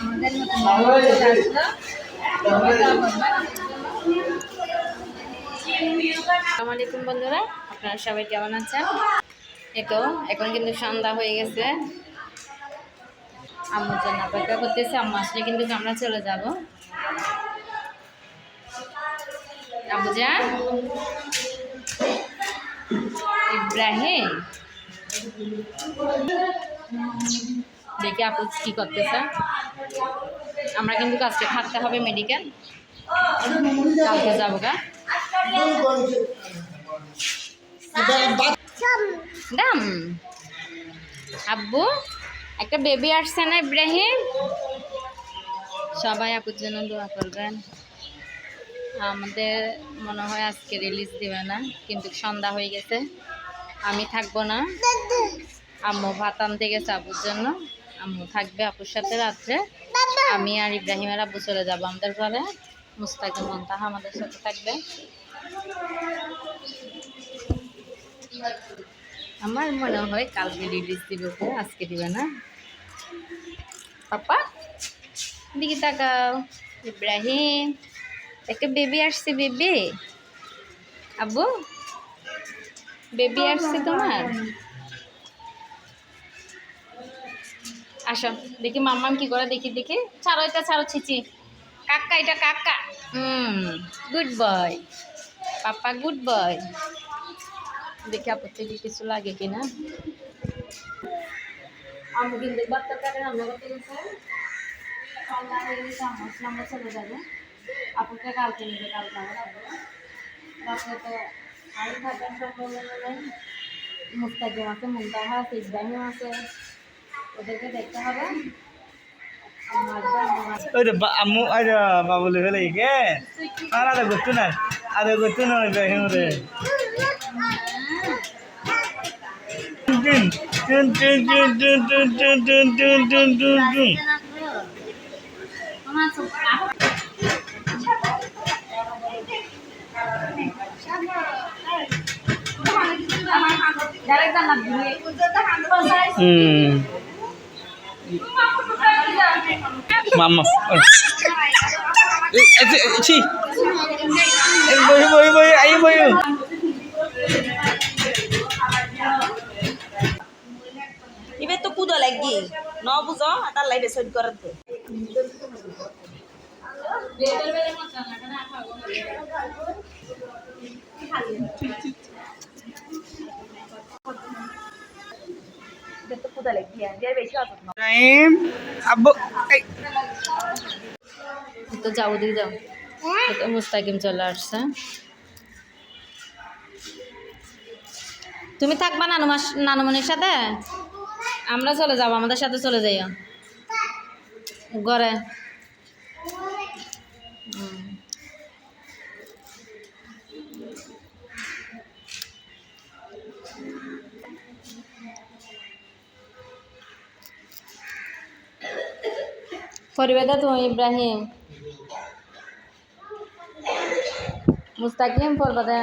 আমাদের নতুন আসলো। আসসালামু আলাইকুম বন্ধুরা, আপনারা সবাই কেমন আছেন? তো এখন কিন্তু সন্ধ্যা হয়ে গেছে। আম্মুর জন্য অপেক্ষা করতেছে। আম্মু আসলে কিন্তু আমরা চলে যাব। আব্বুজান, ইব্রাহিম, দেখি আপু কি করতেছে। আমরা কিন্তু আজকে থাকতে হবে মেডিকেল, কালকে যাবো গা। দাম আব্বু, একটা বেবি আসছে না ইব্রাহিম? সবাই আপুর জন্য দোয়া করবেন। আমাদের মনে হয় আজকে রিলিজ দিবে না, কিন্তু সন্ধ্যা হয়ে গেছে। আমি থাকবো না, আম্মু ভাত আনতে গেছে আপুর জন্য। আম্মু থাকবে আপুর সাথে রাত্রে। আমি আর ইব্রাহিমের আব্বু চলে যাবো আমাদের ঘরে। মুস্তাকিম মুনতাহা আমাদের সাথে থাকবে। আমার মনে হয় কালকে রিলিজ দিবে, আজকে দিবে না। পাপা দিকে তাকাও। ইব্রাহিম, একটা বেবি আসছে। বেবি আব্বু, বেবি আসছে তোমার। আসো দেখি মাম্মাম কি করে, দেখি দেখি। ছাড়ো এটা, ছাড়ো, ছিচি। কাকা, এটা কাকা। গুড বয় পাপা, গুড বয়। দেখি আপুর থেকে কিছু লাগে কিনা। আমি কিন্তু বাচ্চাটাকে রান্না করতে গেছে। আমরা চলে যাবো। আপুকে কালকে নিবে, কালকে আমার রাত্রে তো আমি থাকবেন সম্ভাবনা নেই। মুস্তাকিম আছে, মুনতাহা আছে, ইব্রাহিম আছে, ওদেরকে দেখতে হবে। আম্মু আরে বাবুলে ফেলে কে আর আদা করতো না, আদা করতো না ইব্রাহিম রে। টুন টুন টুন টুন টুন টুন টুন টুন টুন টুন টুন। Mama. Ci. Boy, ayo boy. Ibe to kudo lagi. No buzo, atal lai besod korte. Ibe to kudo lagi ya. Dia beshi asut no. Ibrahim, Abu. তো যাও, ওদিকে যাও। তো মুস্তাকিম চলে আসছে। তুমি থাকবা নানুমনির সাথে? আমরা চলে যাবো, আমাদের সাথে চলে যাইও ঘরে। পরিবেদা তুমি ইব্রাহিম, মুস্তাকিম পড়বা দে।